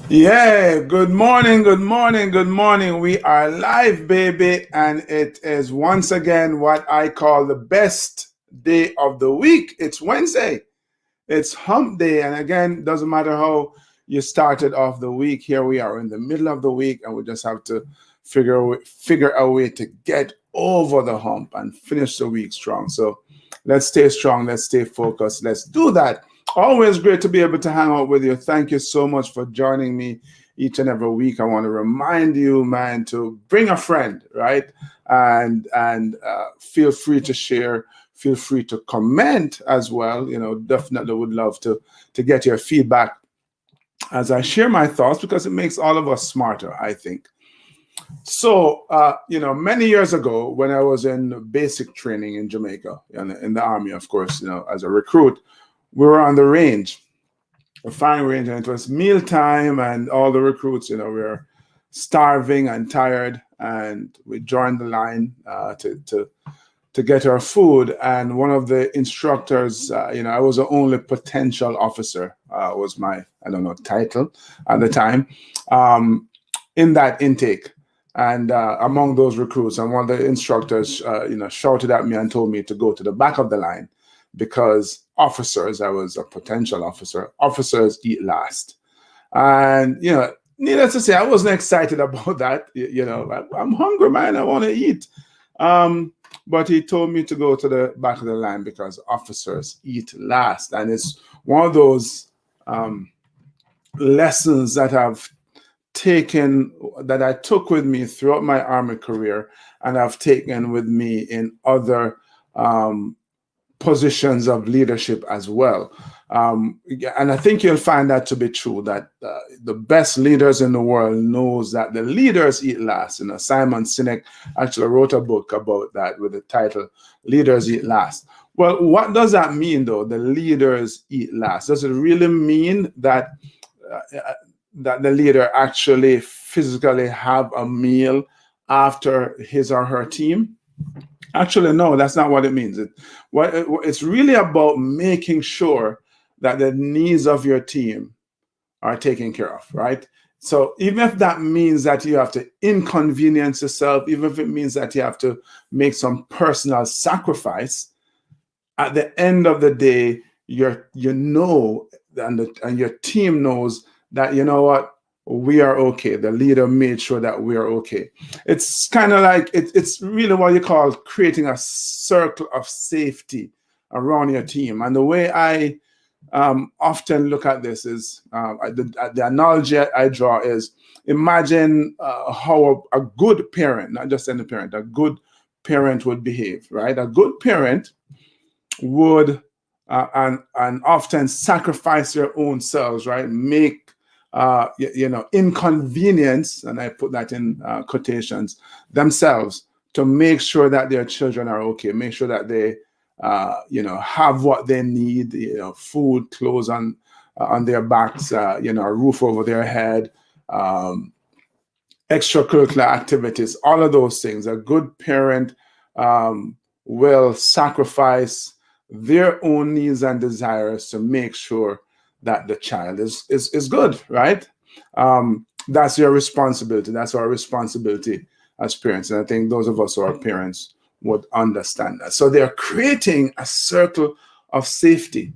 Yeah, good morning, good morning, good morning. We are live, baby, and it is once again what I call the best day of the week. It's Wednesday, it's hump day, and again, doesn't matter how you started off the week. Here we are in the middle of the week, and we just have to figure a way to get over the hump and finish the week strong. So let's stay strong, let's stay focused, let's do that. Always great to be able to hang out with you. Thank you so much for joining me each and every week. I want to remind you, man, to bring a friend, right? And feel free to share. Feel free to comment as well. You know, definitely would love to get your feedback as I share my thoughts, because it makes all of us smarter, I think. So, many years ago, when I was in basic training in Jamaica, in the Army, of course, as a recruit, we were on the range, a firing range, and it was mealtime, and all the recruits, we were starving and tired, and we joined the line to get our food. And one of the instructors, I was the only potential officer, was my, title at the time, in that intake. And among those recruits, and one of the instructors, shouted at me and told me to go to the back of the line, because officers, I was a potential officer, officers eat last. And, needless to say, I wasn't excited about that. I'm hungry, man, I want to eat. But he told me to go to the back of the line because officers eat last. And it's one of those lessons that I took with me throughout my Army career, and I've taken with me in other positions of leadership as well. And I think you'll find that to be true, that the best leaders in the world knows that the leaders eat last. Simon Sinek actually wrote a book about that with the title, Leaders Eat Last. Well, what does that mean, though, the leaders eat last? Does it really mean that that the leader actually physically have a meal after his or her team? Actually, no, that's not what it means. It's really about making sure that the needs of your team are taken care of, right? So even if that means that you have to inconvenience yourself, even if it means that you have to make some personal sacrifice, at the end of the day, and your team knows that, we are okay. The leader made sure that we are okay. It's kind of like, it's really what you call creating a circle of safety around your team. And the way I often look at this is the analogy I draw is imagine how a good parent, not just any parent, a good parent would behave, right? A good parent would and often sacrifice their own selves, right? Make inconvenience, and I put that in quotations, themselves to make sure that their children are okay, make sure that they have what they need, food, clothes on their backs, a roof over their head, extracurricular activities, all of those things. A good parent will sacrifice their own needs and desires to make sure that the child is good, right? That's your responsibility. That's our responsibility as parents. And I think those of us who are parents would understand that. So they're creating a circle of safety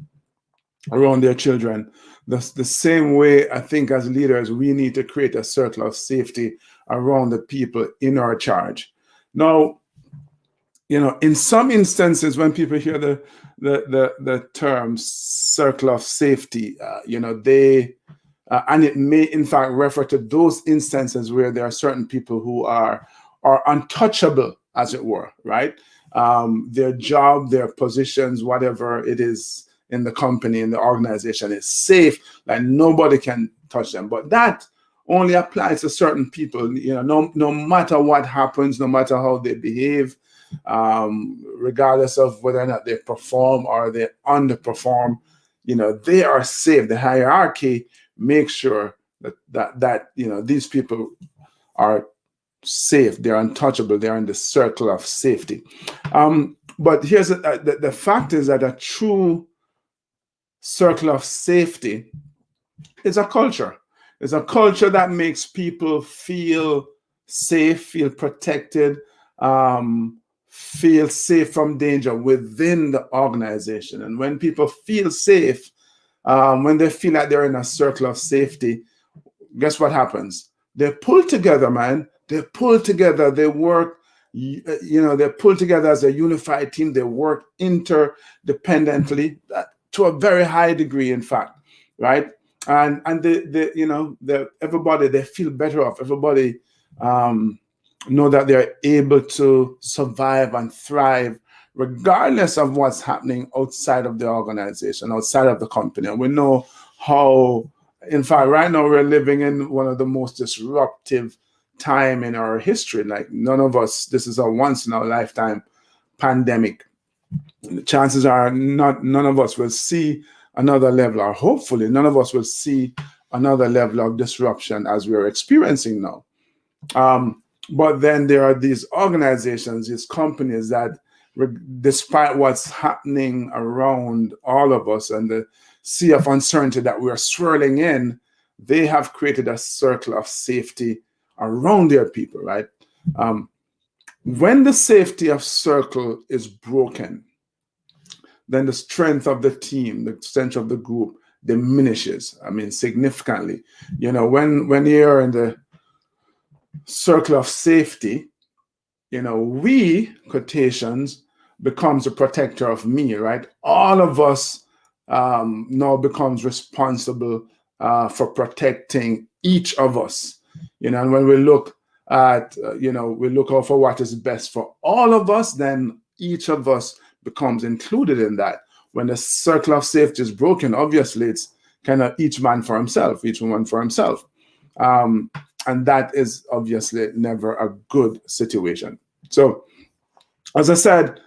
around their children. The same way I think as leaders, we need to create a circle of safety around the people in our charge. Now, in some instances, when people hear the term circle of safety, they and it may in fact refer to those instances where there are certain people who are untouchable, as it were, right? Their job, their positions, whatever it is in the company, in the organization, is safe, like nobody can touch them. But that only applies to certain people, no matter what happens, no matter how they behave, regardless of whether or not they perform or they underperform, they are safe. The hierarchy makes sure that these people are safe, they're untouchable, they're in the circle of safety. But here's the fact is that a true circle of safety is a culture. It's a culture that makes people feel safe, feel protected, feel safe from danger within the organization. And when people feel safe, when they feel like they're in a circle of safety, guess what happens? They pull together, man. They pull together. They work, they pull together as a unified team. They work interdependently to a very high degree, in fact, right? And everybody, they feel better off. Everybody know that they're able to survive and thrive regardless of what's happening outside of the organization, outside of the company. And we know how, in fact, right now we're living in one of the most disruptive time in our history. Like none of us, this is a once in a lifetime pandemic. The chances are none of us will see another level, or hopefully none of us will see another level of disruption as we're experiencing now. But then there are these organizations, these companies that, despite what's happening around all of us and the sea of uncertainty that we're swirling in, they have created a circle of safety around their people, right? When the safety of circle is broken, then the strength of the team, the strength of the group diminishes, significantly. When you're in the circle of safety, we, quotations, becomes a protector of me, right? All of us now becomes responsible for protecting each of us. And when we look at, we look out for what is best for all of us, then each of us becomes included in that. When the circle of safety is broken, obviously it's kind of each man for himself, each woman for himself. And that is obviously never a good situation. So, as I said,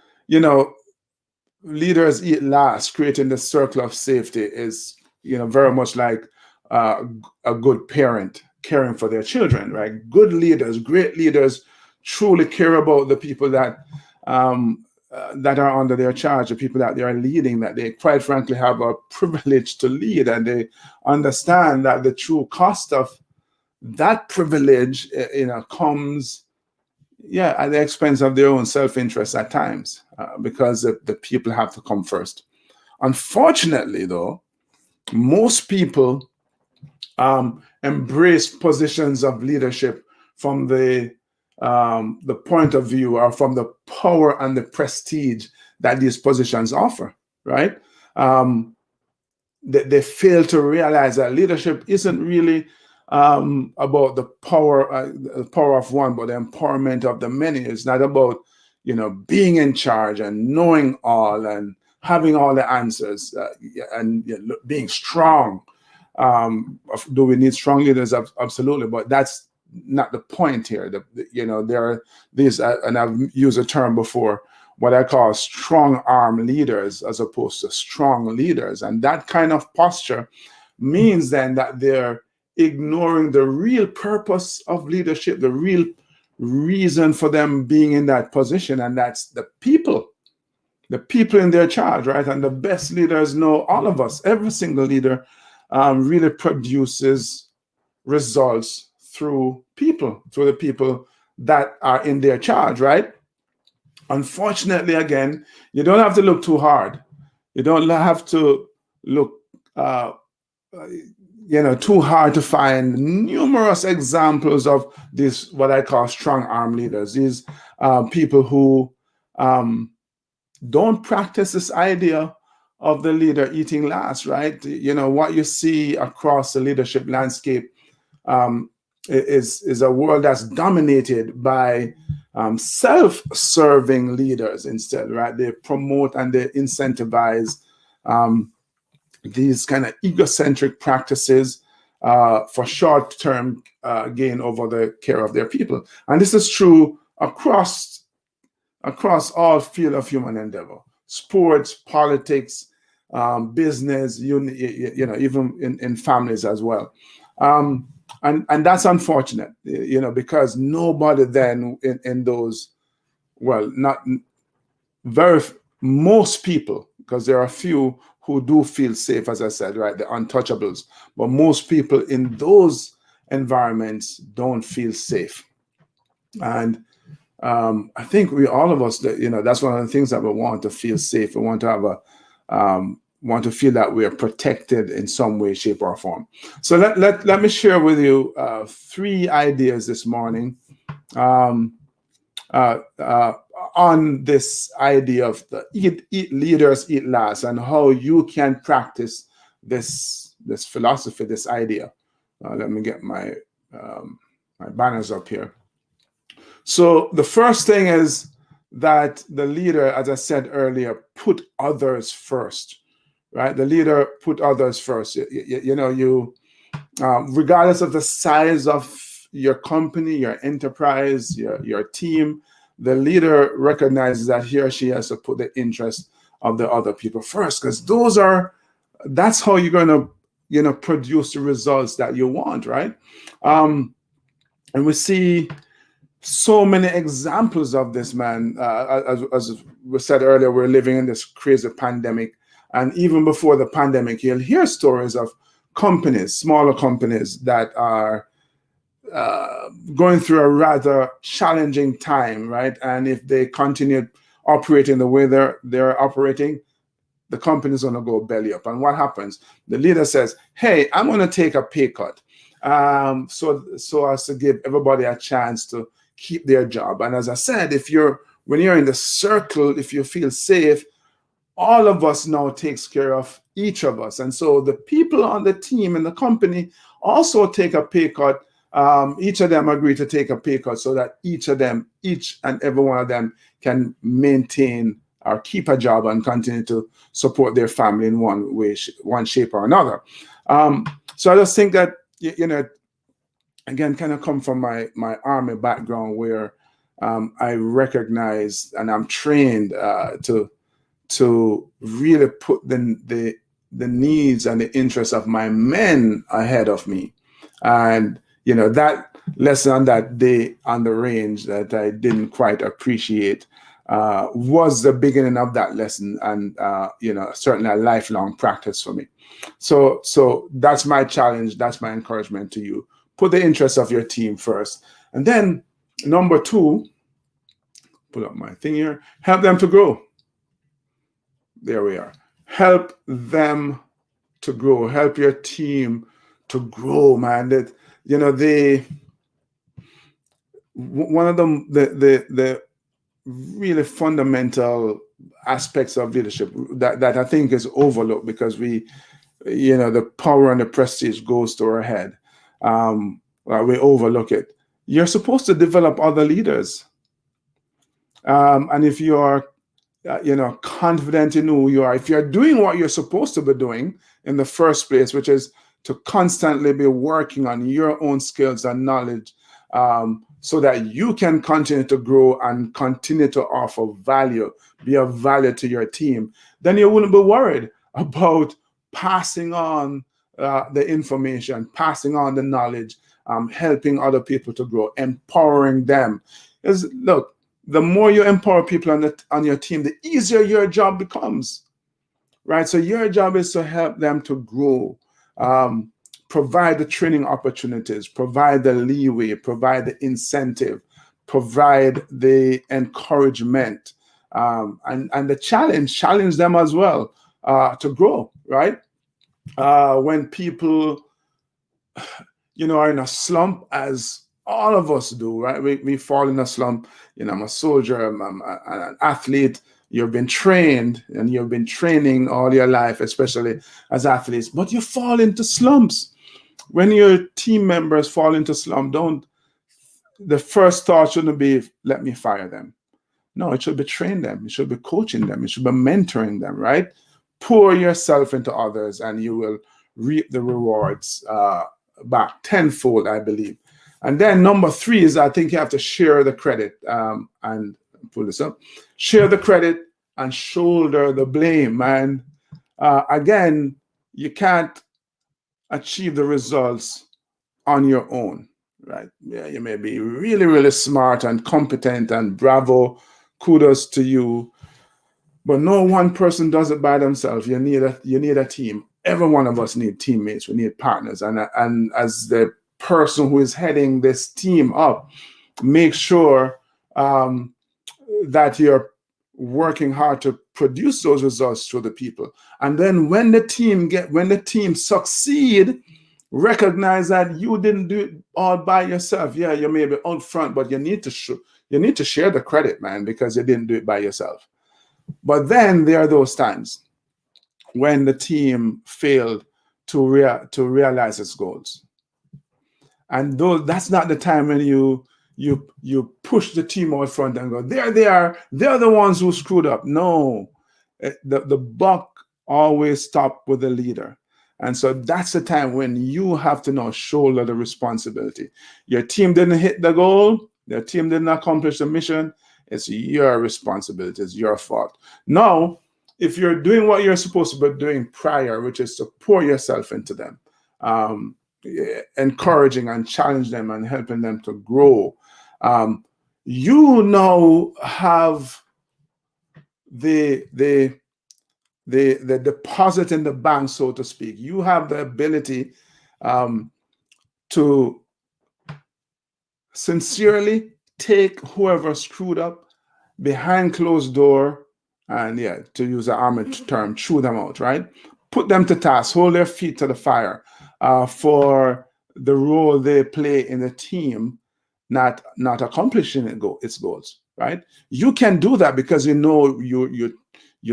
leaders eat last. Creating the circle of safety is, very much like a good parent caring for their children, right? Good leaders, great leaders, truly care about the people that are under their charge, the people that they are leading, that they quite frankly have a privilege to lead, and they understand that the true cost of that privilege, comes, at the expense of their own self-interest at times, because the people have to come first. Unfortunately, though, most people embrace positions of leadership from the point of view, or from the power and the prestige that these positions offer, right? they fail to realize that leadership isn't really about the power of one, but the empowerment of the many. It's not about being in charge and knowing all and having all the answers, and being strong. Do we need strong leaders? Absolutely, but that's not the point here. There are these, and I've used a term before, what I call strong arm leaders as opposed to strong leaders. And that kind of posture means then that they're ignoring the real purpose of leadership, the real reason for them being in that position, and that's the people in their charge, right? And the best leaders know, all of us, every single leader really produces results through the people that are in their charge, right? Unfortunately, again, you don't have to look too hard. You don't have to look, too hard to find numerous examples of this, what I call strong arm leaders. These people who don't practice this idea of the leader eating last, right? What you see across the leadership landscape is a world that's dominated by self-serving leaders instead, right? They promote and they incentivize these kind of egocentric practices for short-term gain over the care of their people. And this is true across all fields of human endeavor: sports, politics, business, even in families as well. And that's unfortunate, because nobody then in those, well, not very, most people, because there are a few who do feel safe, as I said, right, the untouchables, but most people in those environments don't feel safe. And I think all of us, that's one of the things that we want to feel safe. We want to have want to feel that we are protected in some way, shape, or form. So let me share with you 3 ideas this morning on this idea of the eat leaders eat last, and how you can practice this philosophy, this idea. Let me get my banners up here. So the first thing is that the leader, as I said earlier, put others first, right? The leader put others first. Regardless of the size of your company, your enterprise, your team, the leader recognizes that he or she has to put the interest of the other people first, because that's how you're going to produce the results that you want, right? And we see so many examples of this, man. As we said earlier, we're living in this crazy pandemic. And even before the pandemic, you'll hear stories of companies, smaller companies, that are going through a rather challenging time, right? And if they continue operating the way they're operating, the company's going to go belly up. And what happens? The leader says, hey, I'm going to take a pay cut so as to give everybody a chance to keep their job. And as I said, when you're in the circle, if you feel safe, all of us now takes care of each of us. And so the people on the team and the company also take a pay cut. Each of them agree to take a pay cut so that each and every one of them can maintain or keep a job and continue to support their family in one way, one shape or another. So I just think that, again, kind of come from my army background, where I recognize and I'm trained to really put the needs and the interests of my men ahead of me. And that lesson on that day on the range that I didn't quite appreciate was the beginning of that lesson, and certainly a lifelong practice for me. So that's my challenge. That's my encouragement to you. Put the interests of your team first. And then number 2, pull up my thing here, help them to grow. There we are. Help them to grow. Help your team to grow, man. That one of the really fundamental aspects of leadership that I think is overlooked, because we the power and the prestige goes to our head. We overlook it. You're supposed to develop other leaders. And if you are confident in who you are, if you're doing what you're supposed to be doing in the first place, which is to constantly be working on your own skills and knowledge, so that you can continue to grow and continue to offer value, be of value to your team, then you wouldn't be worried about passing on the information, passing on the knowledge, helping other people to grow, empowering them. Because look, the more you empower people on your team, the easier your job becomes, right? So your job is to help them to grow, provide the training opportunities, provide the leeway, provide the incentive, provide the encouragement, and the challenge them as well to grow, right? When people, are in a slump, as all of us do, right? We fall in a slump. I'm a soldier, I'm an athlete. You've been trained and you've been training all your life, especially as athletes, but you fall into slumps. When your team members fall into slump, the first thought shouldn't be, let me fire them. No, it should be train them. It should be coaching them. It should be mentoring them, right? Pour yourself into others and you will reap the rewards back tenfold, I believe. And then number 3 is, I think you have to share the credit, and pull this up. Share the credit and shoulder the blame. And again, you can't achieve the results on your own, right? Yeah, you may be really, really smart and competent, and bravo, kudos to you. But no one person does it by themselves. You need a team. Every one of us need teammates. We need partners. And as the person who is heading this team up, make sure that you're working hard to produce those results to the people. And then when the team succeed, recognize that you didn't do it all by yourself. Yeah, you may be out front, but you need to share the credit, man, because you didn't do it by yourself. But then there are those times when the team failed to realize its goals, and that's not the time when you push the team out front and go, there they are, they're the ones who screwed up. No, the buck always stops with the leader. And so that's the time when you have to now shoulder the responsibility. Your team didn't hit the goal, their team didn't accomplish the mission. It's your responsibility. It's your fault. Now, if you're doing what you're supposed to be doing prior, which is to pour yourself into them, encouraging and challenge them and helping them to grow, you now have the deposit in the bank, so to speak. You have the ability to sincerely take whoever screwed up behind closed door and, to use an army term, chew them out, right? Put them to task, hold their feet to the fire for the role they play in the team, not accomplishing its goals, right? You can do that because you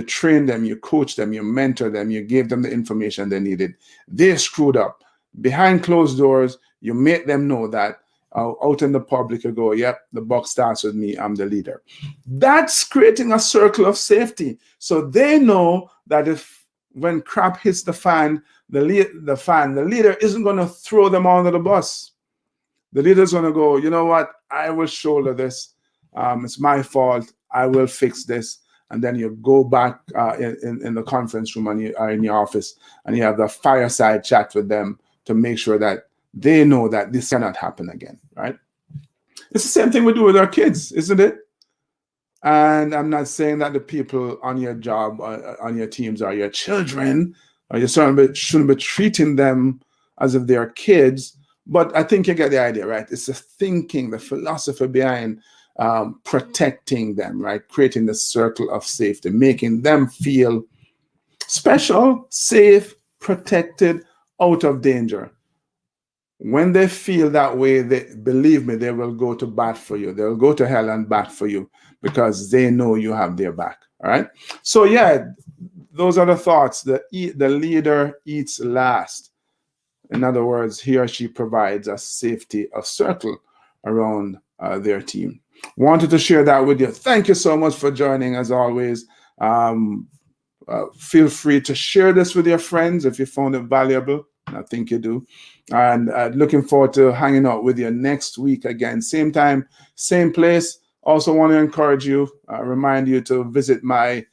train them, you coach them, you mentor them, you gave them the information they needed. They screwed up. Behind closed doors, you make them know that out in the public, you go, yep, the buck starts with me, I'm the leader. That's creating a circle of safety. So they know that if when crap hits the fan, the leader isn't going to throw them under the bus. The leader's going to go, you know what, I will shoulder this. It's my fault. I will fix this. And then you go back in the conference room and you are in your office and you have the fireside chat with them to make sure that they know that this cannot happen again, right? It's the same thing we do with our kids, isn't it? And I'm not saying that the people on your job, on your teams are your children, or you certainly shouldn't be treating them as if they're kids, but I think you get the idea, right? It's the thinking, the philosophy behind protecting them, right? Creating the circle of safety, making them feel special, safe, protected, out of danger. When they feel that way, believe me, they will go to bat for you. They will go to hell and bat for you because they know you have their back. All right. So those are the thoughts. The leader eats last. In other words, he or she provides a safety, a circle around their team. Wanted to share that with you. Thank you so much for joining, as always. Feel free to share this with your friends if you found it valuable. I think you do. And looking forward to hanging out with you next week again. Same time, same place. Also want to encourage you, remind you to visit my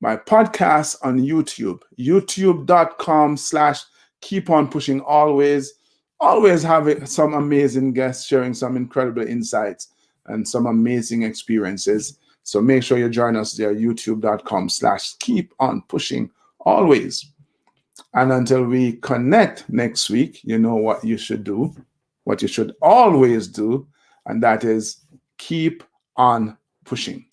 podcast on YouTube, youtube.com/keep on pushing always. Always have some amazing guests sharing some incredible insights and some amazing experiences. So make sure you join us there, youtube.com/keep on pushing always. And until we connect next week, you know what you should do, what you should always do, and that is keep on pushing.